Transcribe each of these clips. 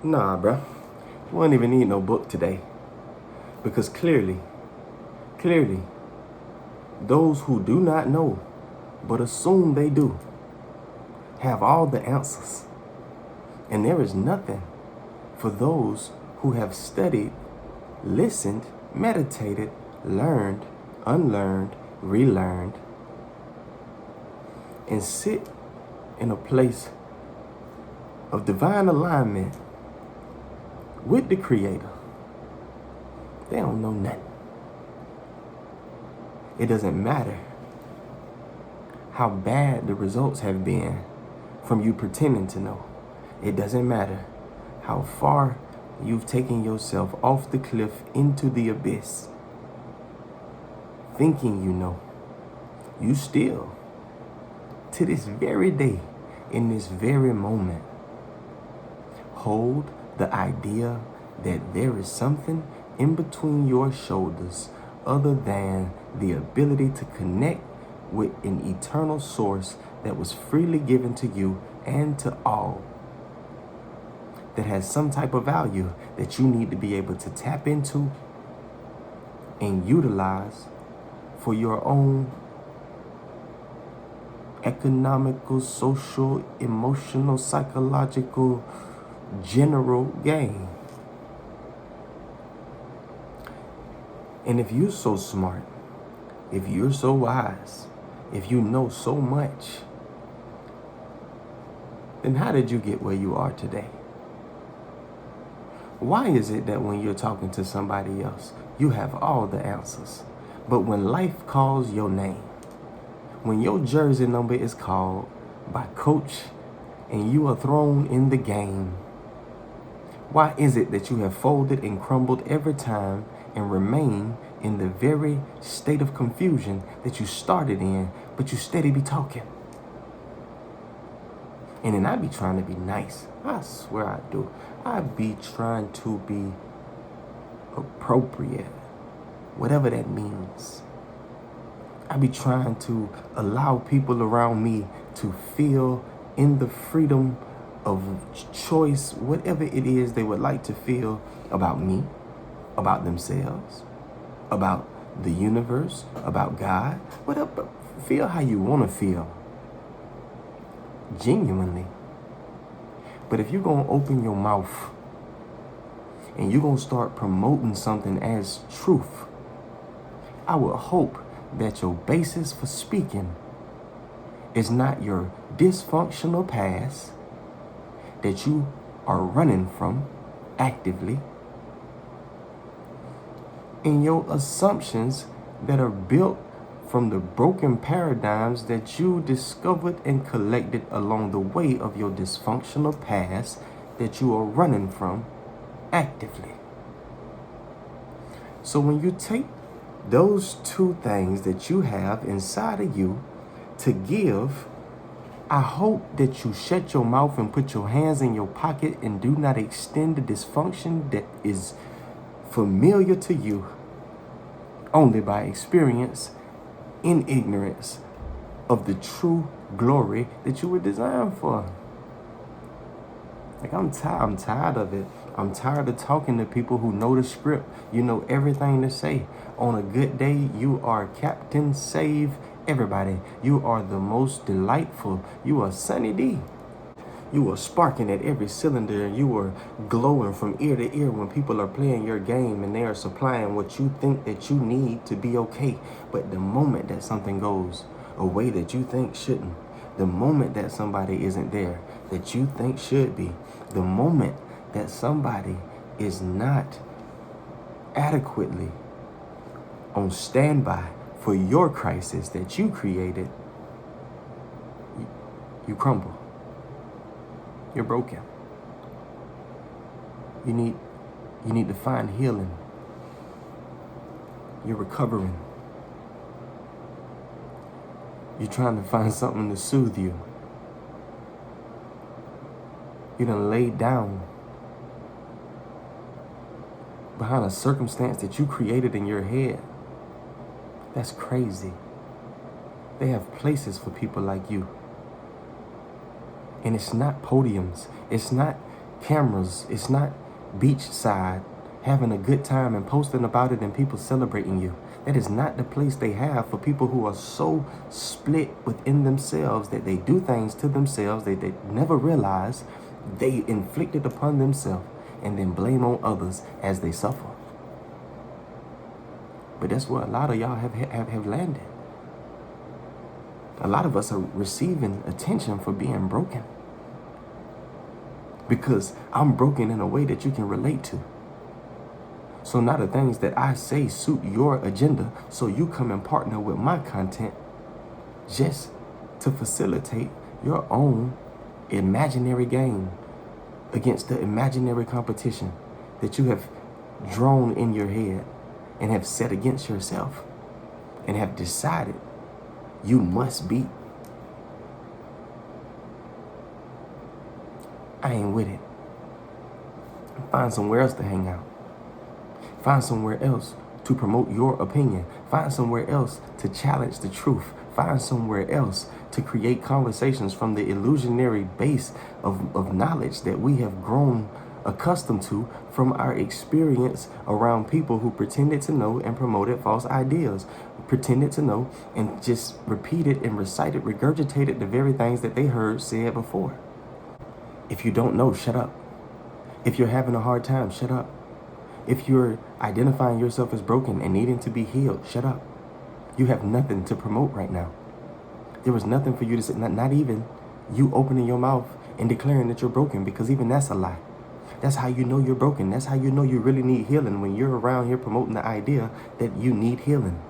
Nah, bruh. We don't even need no book today. Because clearly, those who do not know, but assume they do, have all the answers. And there is nothing for those who have studied, listened, meditated, learned, unlearned, relearned, and sit in a place of divine alignment with the Creator. They don't know nothing. It doesn't matter how bad the results have been from you pretending to know. It doesn't matter how far you've taken yourself off the cliff into the abyss, thinking you know. You still, to this very day, in this very moment, hold the idea that there is something in between your shoulders other than the ability to connect with an eternal source that was freely given to you and to all, that has some type of value that you need to be able to tap into and utilize for your own economical, social, emotional, psychological, general gain. And if you're so smart, if you're so wise, if you know so much, then how did you get where you are today? Why is it that when you're talking to somebody else, you have all the answers, but when life calls your name, when your jersey number is called by coach and you are thrown in the game, why is it that you have folded and crumbled every time and remain in the very state of confusion that you started in, but you steady be talking? And then I be trying to be nice. I swear I do. I be trying to be appropriate, whatever that means. I be trying to allow people around me to feel in the freedom of choice, whatever it is they would like to feel about me, about themselves, about the universe, about God, whatever. Feel how you want to feel, genuinely. But if you're going to open your mouth and you're going to start promoting something as truth, I would hope that your basis for speaking is not your dysfunctional past that you are running from actively, and your assumptions that are built from the broken paradigms that you discovered and collected along the way of your dysfunctional past that you are running from actively. So when you take those two things that you have inside of you to give, I hope that you shut your mouth and put your hands in your pocket and do not extend the dysfunction that is familiar to you only by experience, in ignorance of the true glory that you were designed for. Like, I'm tired of it. I'm tired of talking to people who know the script. You know everything to say. On a good day, you are Captain Save Everybody. You are the most delightful. You are Sunny D. You are sparking at every cylinder. You are glowing from ear to ear when people are playing your game and they are supplying what you think that you need to be okay. But the moment that something goes a way that you think shouldn't, the moment that somebody isn't there that you think should be, the moment that somebody is not adequately on standby for your crisis that you created, you crumble. You're broken. You need to find healing. You're recovering. You're trying to find something to soothe you. You done laid down behind a circumstance that you created in your head. That's crazy. They have places for people like you. And it's not podiums. It's not cameras. It's not beachside having a good time and posting about it and people celebrating you. That is not the place they have for people who are so split within themselves that they do things to themselves that they never realize they inflicted upon themselves and then blame on others as they suffer. But that's where a lot of y'all have landed. A lot of us are receiving attention for being broken because I'm broken in a way that you can relate to. So now the things that I say suit your agenda, so you come and partner with my content just to facilitate your own imaginary game against the imaginary competition that you have drawn in your head and have set against yourself and have decided you must beat. I ain't with it. Find somewhere else to hang out. Find somewhere else to promote your opinion. Find somewhere else to challenge the truth. Find somewhere else to create conversations from the illusionary base of knowledge that we have grown accustomed to from our experience around people who pretended to know and promoted false ideas, pretended to know and just repeated and recited, regurgitated the very things that they heard said before. If you don't know, shut up. If you're having a hard time, shut up. If you're identifying yourself as broken and needing to be healed, shut up. You have nothing to promote right now. There was nothing for you to say, not even you opening your mouth and declaring that you're broken, because even that's a lie. That's how you know you're broken. That's how you know you really need healing, when you're around here promoting the idea that you need healing.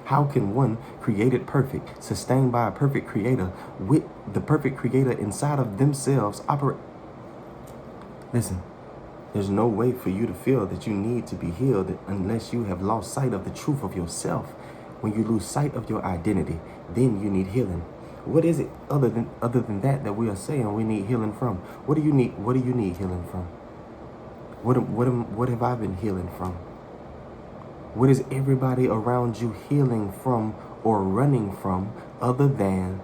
How can one created perfect, sustained by a perfect creator, with the perfect creator inside of themselves operate? Listen, there's no way for you to feel that you need to be healed unless you have lost sight of the truth of yourself. When you lose sight of your identity, then you need healing. What is it other than that we are saying we need healing from? What do you need healing from? What have I been healing from? What is everybody around you healing from or running from, other than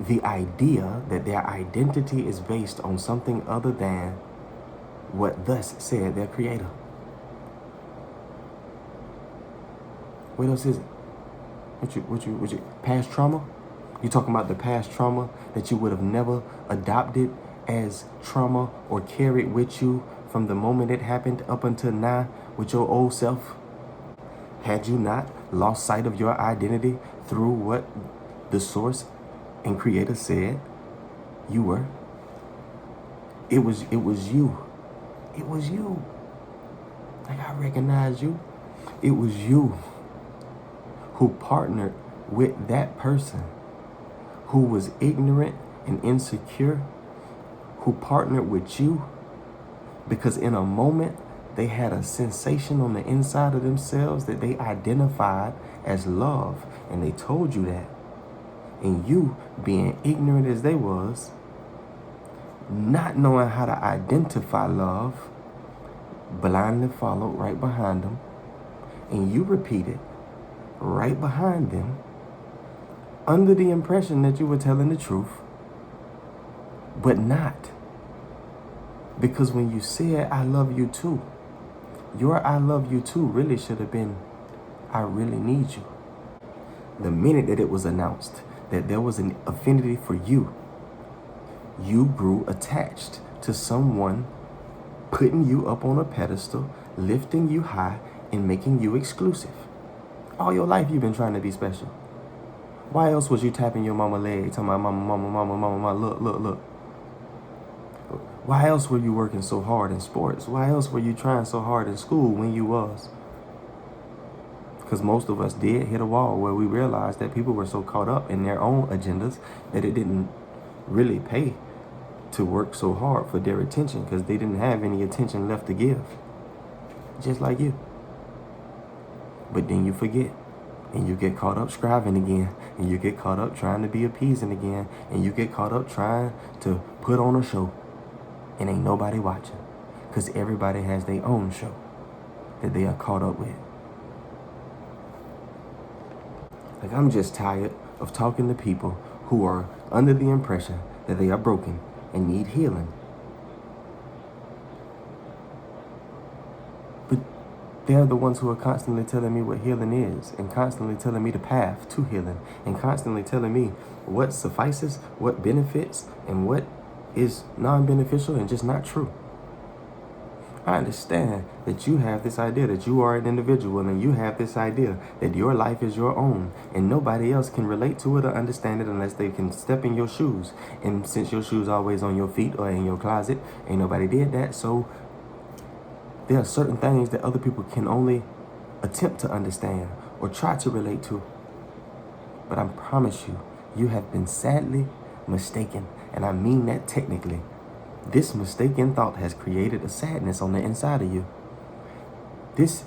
the idea that their identity is based on something other than what thus said their creator? What else is it? What you past trauma? You talking about the past trauma that you would have never adopted as trauma or carried with you from the moment it happened up until now with your old self? Had you not lost sight of your identity through what the source and creator said you were? It was you. It was you. Like, I recognize you. It was you who partnered with that person who was ignorant and insecure, who partnered with you because in a moment they had a sensation on the inside of themselves that they identified as love, and they told you that. And you, being ignorant as they was, not knowing how to identify love, blindly followed right behind them, and you repeated right behind them under the impression that you were telling the truth, but not. Because when you said, I love you too, your I love you too really should have been, I really need you. The minute that it was announced that there was an affinity for you, you grew attached to someone putting you up on a pedestal, lifting you high, and making you exclusive. All your life you've been trying to be special. Why else was you tapping your mama leg, talking about mama, look. Why else were you working so hard in sports? Why else were you trying so hard in school when you was? Because most of us did hit a wall where we realized that people were so caught up in their own agendas that it didn't really pay to work so hard for their attention, because they didn't have any attention left to give. Just like you. But then you forget. And you get caught up striving again. And you get caught up trying to be appeasing again. And you get caught up trying to put on a show. And ain't nobody watching. Because everybody has their own show that they are caught up with. Like, I'm just tired of talking to people who are under the impression that they are broken and need healing. But they're the ones who are constantly telling me what healing is, and constantly telling me the path to healing, and constantly telling me what suffices, what benefits, and what is non-beneficial and just not true. I understand that you have this idea that you are an individual, and you have this idea that your life is your own and nobody else can relate to it or understand it unless they can step in your shoes. And since your shoes are always on your feet or in your closet, ain't nobody did that. So there are certain things that other people can only attempt to understand or try to relate to. But I promise you, you have been sadly mistaken. And I mean that technically. This mistaken thought has created a sadness on the inside of you. This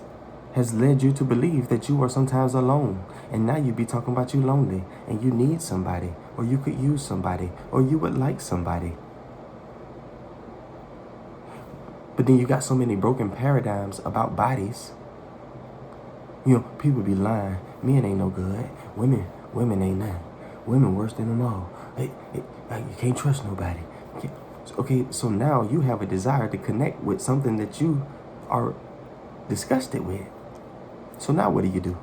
has led you to believe that you are sometimes alone. And now you be talking about you lonely and you need somebody, or you could use somebody, or you would like somebody. But then you got so many broken paradigms about bodies. You know, people be lying. Men ain't no good. Women ain't nothing. Women worse than them all. You can't trust nobody. Okay, so now you have a desire to connect with something that you are disgusted with. So now what do?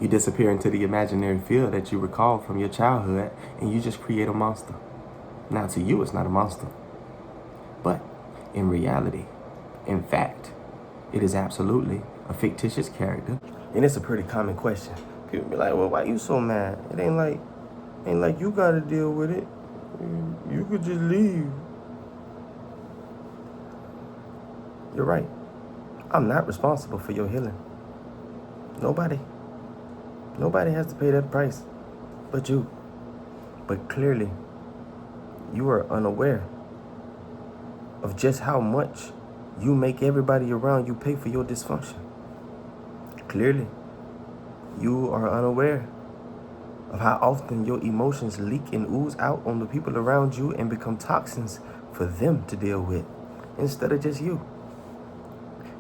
You disappear into the imaginary field that you recall from your childhood, and you just create a monster. Now to you, it's not a monster. But in reality, in fact, it is absolutely a fictitious character. And it's a pretty common question. People be like, well, why you so mad? It ain't like you gotta deal with it. You could just leave. You're right. I'm not responsible for your healing. Nobody has to pay that price but you. But clearly, you are unaware of just how much you make everybody around you pay for your dysfunction. Clearly, you are unaware of how often your emotions leak and ooze out on the people around you and become toxins for them to deal with, instead of just you.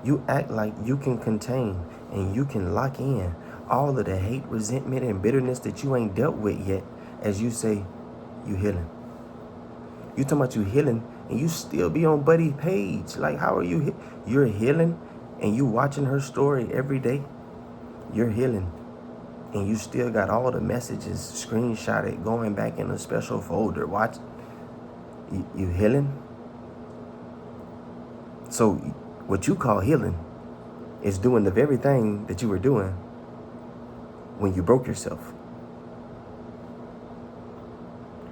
You act like you can contain and you can lock in all of the hate, resentment, and bitterness that you ain't dealt with yet, as you say you healing. You talking about you healing and you still be on Buddy's page. Like, how are you? You're healing and you watching her story every day. You're healing. And you still got all the messages screenshotted, going back in a special folder. Watch. You healing? So what you call healing is doing the very thing that you were doing when you broke yourself.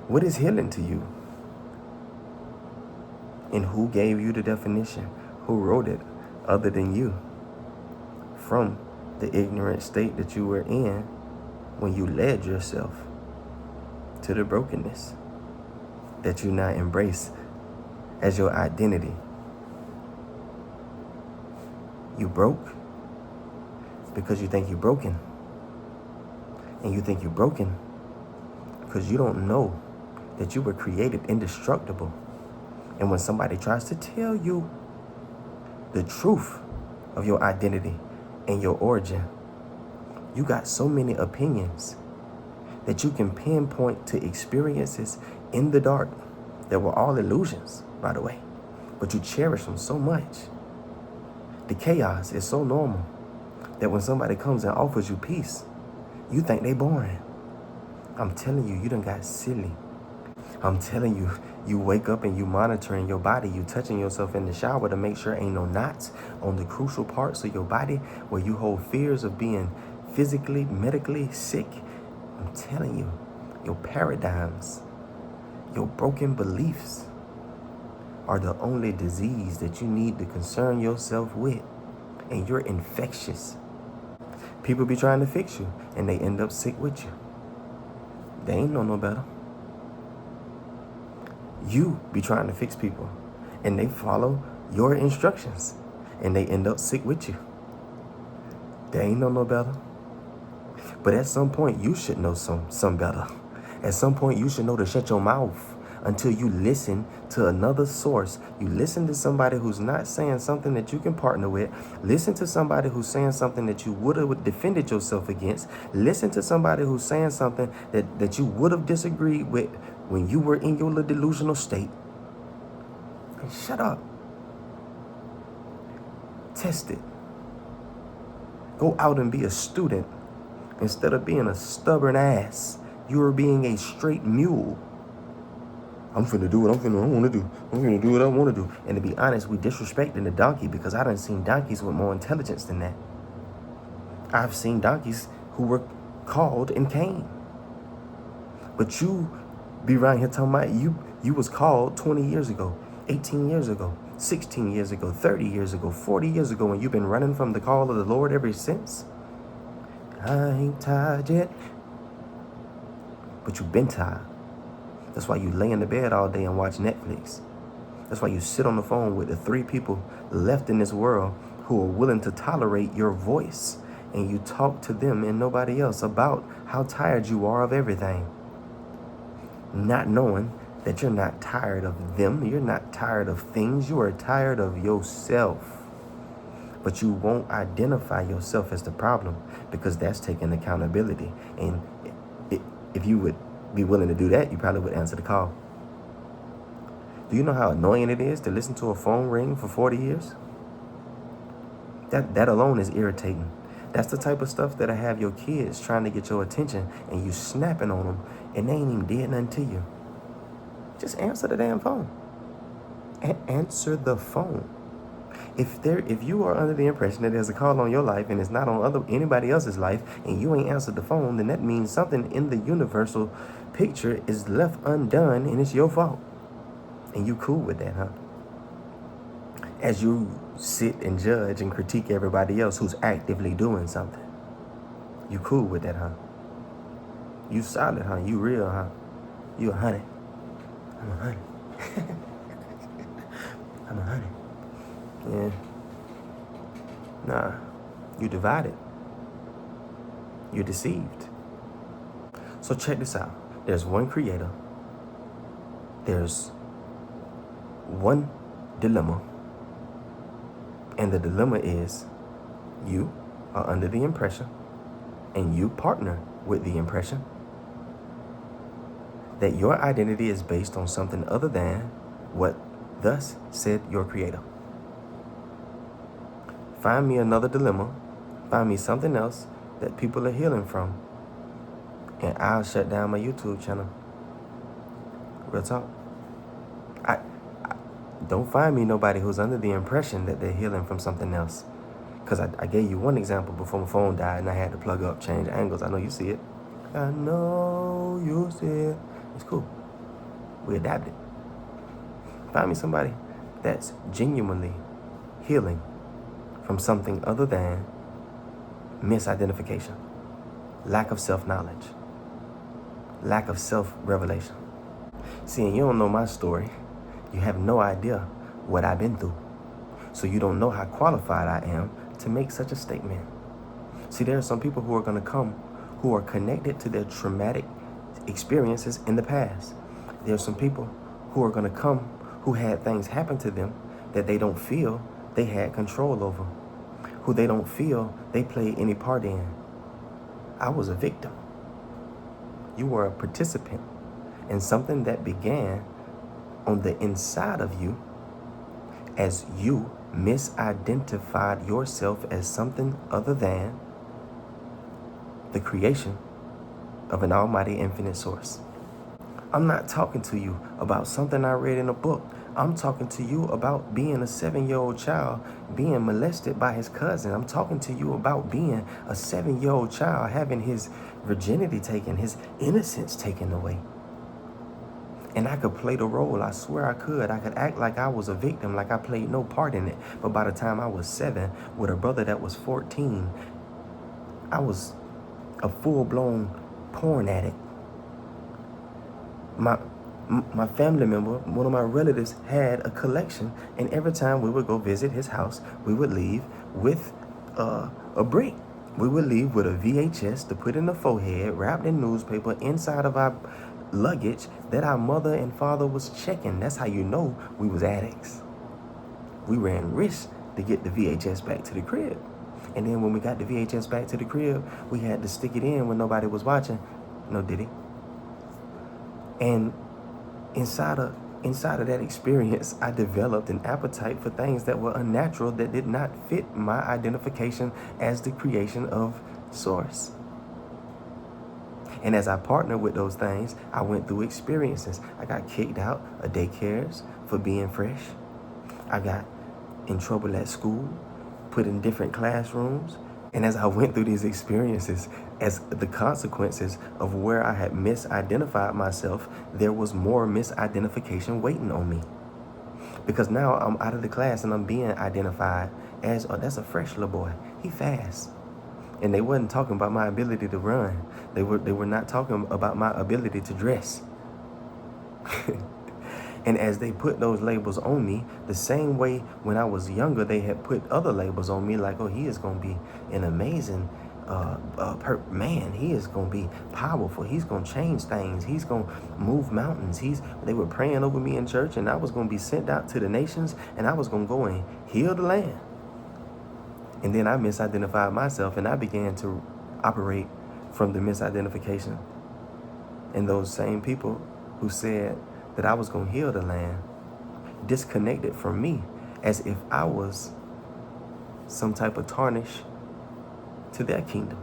What is healing to you? And who gave you the definition? Who wrote it other than you? From the ignorant state that you were in when you led yourself to the brokenness that you now embrace as your identity. You broke because you think you're broken. And you think you're broken because you don't know that you were created indestructible. And when somebody tries to tell you the truth of your identity and your origin, you got so many opinions that you can pinpoint to experiences in the dark that were all illusions, by the way, but you cherish them so much. The chaos is so normal that when somebody comes and offers you peace, you think they boring. I'm telling you, you done got silly. I'm telling you, you wake up and you monitoring your body. You touching yourself in the shower to make sure ain't no knots on the crucial parts of your body where you hold fears of being physically, medically sick. I'm telling you, your paradigms, your broken beliefs are the only disease that you need to concern yourself with. And you're infectious. People be trying to fix you and they end up sick with you. They ain't know no better. You be trying to fix people and they follow your instructions and they end up sick with you. They ain't know no better. But at some point you should know some better. At some point you should know to shut your mouth until you listen to another source. You listen to somebody who's not saying something that you can partner with. Listen to somebody who's saying something that you would have defended yourself against. Listen to somebody who's saying something that you would have disagreed with when you were in your little delusional state. And shut up. Test it. Go out and be a student. Instead of being a stubborn ass, you are being a straight mule. I'm finna do what I want to do. I'm finna do what I want to do. And to be honest, we disrespecting the donkey because I done seen donkeys with more intelligence than that. I've seen donkeys who were called and came. But you be around here talking about you was called 20 years ago, 18 years ago, 16 years ago, 30 years ago, 40 years ago, and you've been running from the call of the Lord ever since. I ain't tired yet. But you've been tired. That's why you lay in the bed all day and watch Netflix. That's why you sit on the phone with the 3 people left in this world who are willing to tolerate your voice. And you talk to them and nobody else about how tired you are of everything. Not knowing that you're not tired of them. You're not tired of things. You are tired of yourself. But you won't identify yourself as the problem because that's taking accountability. And if you would be willing to do that, you probably would answer the call. Do you know how annoying it is to listen to a phone ring for 40 years? That alone is irritating. That's the type of stuff that'll have your kids trying to get your attention and you snapping on them and they ain't even did nothing to you. Just answer the damn phone. Answer the phone. If you are under the impression that there's a call on your life and it's not on anybody else's life and you ain't answered the phone, then that means something in the universal picture is left undone and it's your fault. And you cool with that, huh? As you sit and judge and critique everybody else who's actively doing something. You cool with that, huh? You solid, huh? You real, huh? You 100. I'm 100. I'm 100. Yeah. Nah. You divided. You're deceived. So check this out. There's one creator. There's one dilemma. And the dilemma is you are under the impression and you partner with the impression that your identity is based on something other than what thus said your creator. Find me another dilemma. Find me something else that people are healing from. And I'll shut down my YouTube channel. Real talk. Don't find me nobody who's under the impression that they're healing from something else. Because I gave you one example before my phone died and I had to plug up, change angles. I know you see it. I know you see it. It's cool. We adapted. Find me somebody that's genuinely healing from something other than misidentification, lack of self-knowledge, lack of self-revelation. See, and you don't know my story. You have no idea what I've been through. So you don't know how qualified I am to make such a statement. See, there are some people who are going to come who are connected to their traumatic experiences in the past. There are some people who are going to come who had things happen to them that they don't feel they had control over, who they don't feel they played any part in. I was a victim. You were a participant in something that began on the inside of you as you misidentified yourself as something other than the creation of an almighty infinite source. I'm not talking to you about something I read in a book. I'm talking to you about being a 7-year-old child being molested by his cousin. I'm talking to you about being a 7-year-old child having his virginity taken, his innocence taken away. And I could play the role. I swear I could. I could act like I was a victim, like I played no part in it. But by the time I was 7, with a brother that was 14, I was a full-blown porn addict. My family member, one of my relatives, had a collection. And every time we would go visit his house, we would leave with a brick. We would leave with a VHS to put in the forehead, wrapped in newspaper, inside of our luggage that our mother and father was checking. That's how you know we was addicts. We ran risk to get the VHS back to the crib. And then when we got the VHS back to the crib, we had to stick it in when nobody was watching. No diddy. And inside of that experience, I developed an appetite for things that were unnatural, that did not fit my identification as the creation of Source. And as I partnered with those things, I went through experiences. I got kicked out of daycares for being fresh. I got in trouble at school, put in different classrooms. And as I went through these experiences, as the consequences of where I had misidentified myself, there was more misidentification waiting on me. Because now I'm out of the class and I'm being identified as, oh, that's a fresh little boy. He fast. And they wasn't talking about my ability to run. They were not talking about my ability to dress. And as they put those labels on me, the same way when I was younger, they had put other labels on me like, oh, he is going to be an amazing man. He is going to be powerful. He's going to change things. He's going to move mountains. They were praying over me in church, and I was going to be sent out to the nations, and I was going to go and heal the land. And then I misidentified myself, and I began to operate from the misidentification. And those same people who said that I was going to heal the land disconnected from me as if I was some type of tarnish to their kingdom.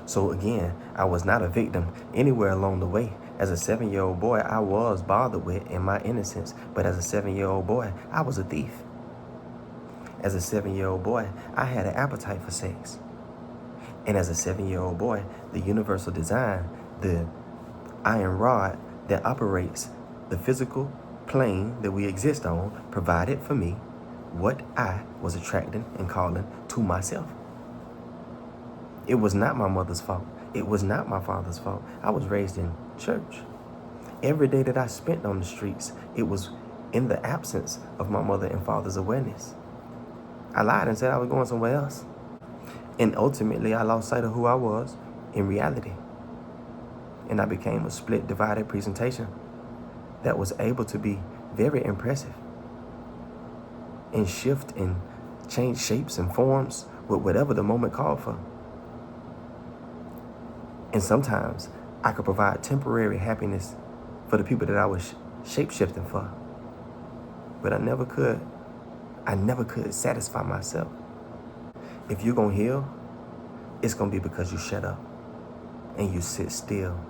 So again, I was not a victim anywhere along the way. As a 7-year-old boy, I was bothered with in my innocence. But as a 7-year-old boy, I was a thief. As a 7-year-old boy, I had an appetite for sex. And as a 7-year-old boy, the universal design, the iron rod that operates the physical plane that we exist on, provided for me what I was attracting and calling to myself. It was not my mother's fault. It was not my father's fault. I was raised in church. Every day that I spent on the streets, it was in the absence of my mother and father's awareness. I lied and said I was going somewhere else. And ultimately, I lost sight of who I was in reality. And I became a split, divided presentation that was able to be very impressive and shift and change shapes and forms with whatever the moment called for. And sometimes I could provide temporary happiness for the people that I was shape-shifting for. But I never could satisfy myself. If you're going to heal, it's going to be because you shut up and you sit still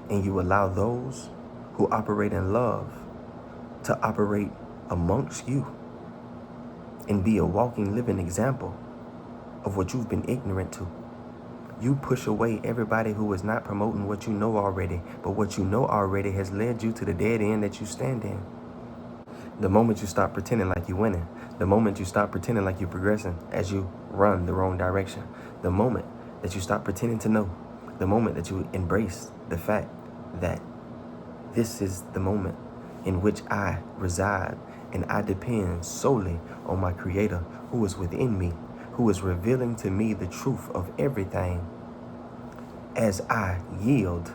and you allow those who operate in love to operate amongst you and be a walking, living example of what you've been ignorant to. You push away everybody who is not promoting what you know already, but what you know already has led you to the dead end that you stand in. The moment you stop pretending like you're winning, the moment you stop pretending like you're progressing as you run the wrong direction, the moment that you stop pretending to know, the moment that you embrace the fact that this is the moment in which I reside and I depend solely on my Creator who is within me, who is revealing to me the truth of everything as I yield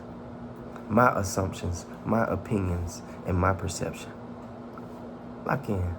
my assumptions, my opinions, and my perception. Lock in.